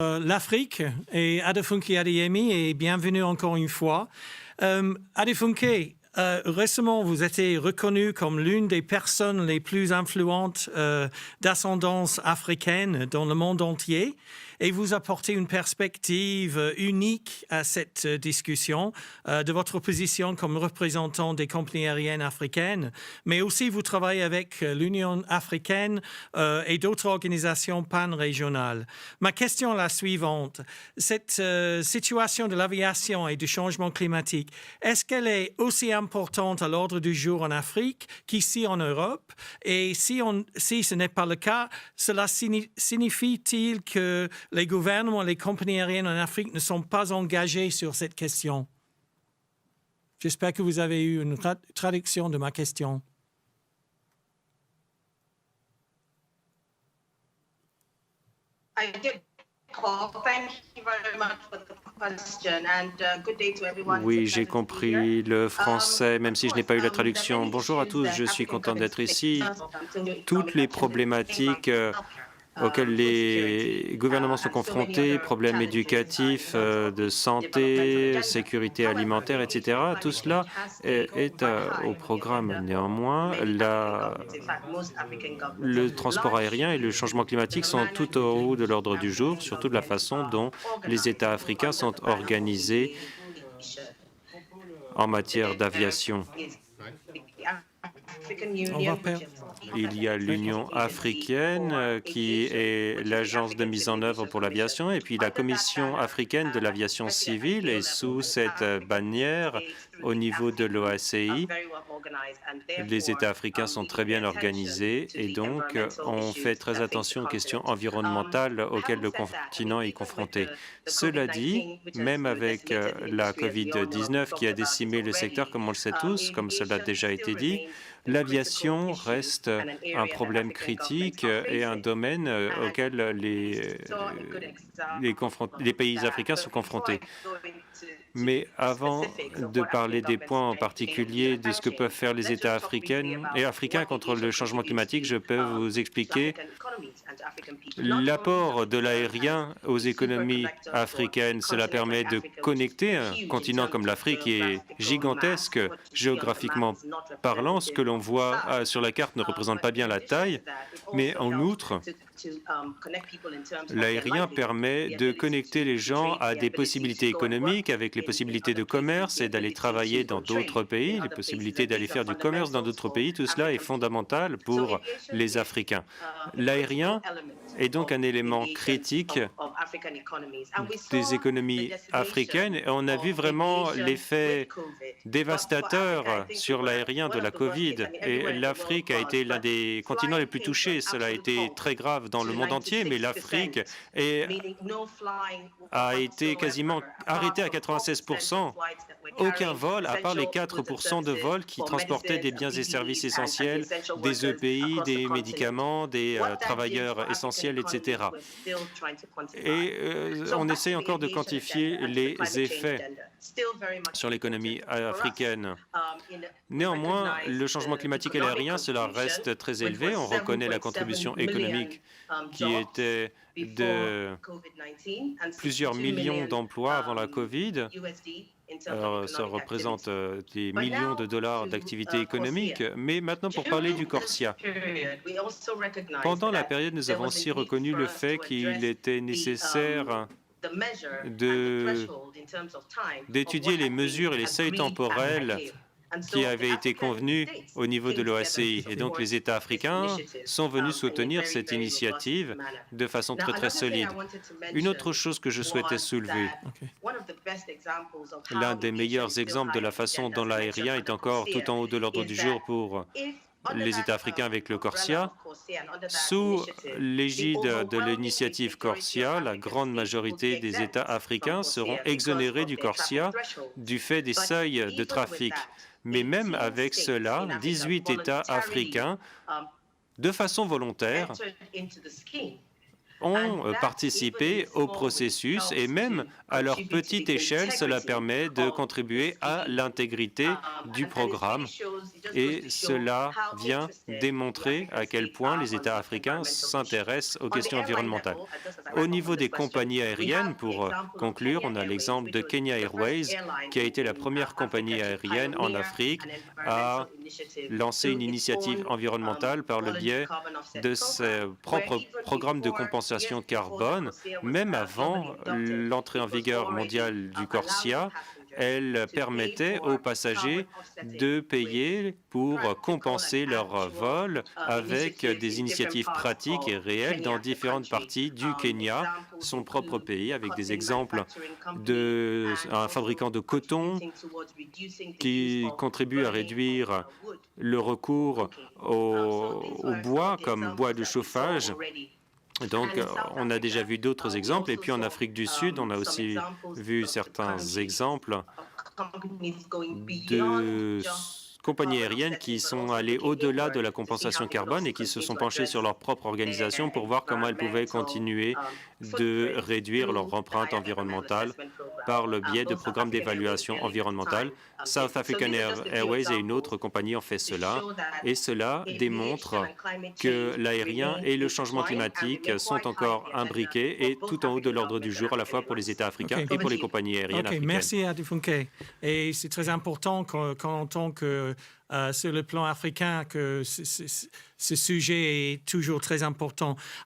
L'Afrique et Adefunke Adeyemi et bienvenue encore une fois. Adefunke, récemment vous êtes reconnu comme l'une des personnes les plus influentes d'ascendance africaine dans le monde entier et vous apportez une perspective unique à cette discussion de votre position comme représentant des compagnies aériennes africaines, mais aussi vous travaillez avec l'Union africaine et d'autres organisations pan-régionales. Ma question est la suivante. Cette situation de l'aviation et du changement climatique, est-ce qu'elle est aussi importante à l'ordre du jour en Afrique qu'ici en Europe? Et si ce n'est pas le cas, cela signifie-t-il que les gouvernements et les compagnies aériennes en Afrique ne sont pas engagés sur cette question? J'espère que vous avez eu une traduction de ma question. Oui, j'ai compris le français, même si je n'ai pas eu la traduction. Bonjour à tous, je suis content d'être ici. Toutes les problématiques auxquels les gouvernements sont confrontés, problèmes éducatifs, de santé, sécurité alimentaire, etc. Tout cela est au programme. Néanmoins, le transport aérien et le changement climatique sont tout au haut de l'ordre du jour, surtout de la façon dont les États africains sont organisés en matière d'aviation. Il y a l'Union africaine qui est l'agence de mise en œuvre pour l'aviation et puis la Commission africaine de l'aviation civile est sous cette bannière au niveau de l'OACI. Les États africains sont très bien organisés et donc on fait très attention aux questions environnementales auxquelles le continent est confronté. Cela dit, même avec la COVID-19 qui a décimé le secteur, comme on le sait tous, comme cela a déjà été dit, l'aviation reste un problème critique et un domaine auquel les pays africains sont confrontés. Mais avant de parler des points en particulier de ce que peuvent faire les États africains contre le changement climatique, je peux vous expliquer l'apport de l'aérien aux économies africaines. Cela permet de connecter un continent comme l'Afrique qui est gigantesque géographiquement parlant. Ce que l'on voit sur la carte ne représente pas bien la taille, mais en outre, l'aérien permet de connecter les gens à des possibilités économiques avec les possibilités de commerce et d'aller travailler dans d'autres pays, les possibilités d'aller faire du commerce dans d'autres pays. Tout cela est fondamental pour les Africains. L'aérien est donc un élément critique des économies africaines. Et on a vu vraiment l'effet dévastateur sur l'aérien de la COVID. Et l'Afrique a été l'un des continents les plus touchés. Cela a été très grave dans le monde entier, mais l'Afrique a été quasiment arrêtée à 96%. Aucun vol, à part les 4% de vols qui transportaient des biens et services essentiels, des EPI, des médicaments, des travailleurs essentiels, etc. Et on essaie encore de quantifier les effets sur l'économie africaine. Néanmoins, le changement climatique et l'aérien, cela reste très élevé. On reconnaît la contribution économique qui était de plusieurs millions d'emplois avant la COVID. Ça représente des millions de dollars d'activité économique. Mais maintenant, pour parler du CORSIA. Pendant la période, nous avons aussi reconnu le fait qu'il était nécessaire d'étudier les mesures et les seuils temporels qui avaient été convenus au niveau de l'OACI. Et donc, les États africains sont venus soutenir cette initiative de façon très solide. Une autre chose que je souhaitais soulever, l'un des meilleurs exemples de la façon dont l'aérien est encore tout en haut de l'ordre du jour pour les États africains avec le CORSIA. Sous l'égide de l'initiative CORSIA, la grande majorité des États africains seront exonérés du CORSIA du fait des seuils de trafic. Mais même avec cela, 18 États africains, de façon volontaire, ont participé au processus et même à leur petite échelle, cela permet de contribuer à l'intégrité du programme. Et cela vient démontrer à quel point les États africains s'intéressent aux questions environnementales. Au niveau des compagnies aériennes, pour conclure, on a l'exemple de Kenya Airways, qui a été la première compagnie aérienne en Afrique à lancer une initiative environnementale par le biais de ses propres programmes de compensation carbone. Même avant l'entrée en vigueur mondiale du CORSIA, elle permettait aux passagers de payer pour compenser leur vol avec des initiatives pratiques et réelles dans différentes parties du Kenya, son propre pays, avec des exemples d'un fabricant de coton qui contribue à réduire le recours au bois comme bois de chauffage. Donc, on a déjà vu d'autres exemples. Et puis, en Afrique du Sud, on a aussi vu certains exemples de compagnies aériennes qui sont allées au-delà de la compensation carbone et qui se sont penchées sur leur propre organisation pour voir comment elles pouvaient continuer de réduire leur empreinte environnementale par le biais de programmes d'évaluation environnementale. South African Airways et une autre compagnie ont fait cela, et cela démontre que l'aérien et le changement climatique sont encore imbriqués et tout en haut de l'ordre du jour, à la fois pour les États africains et pour les compagnies aériennes africaines. Merci Adefunke. Et c'est très important qu'on entend que sur le plan africain, que ce sujet est toujours très important.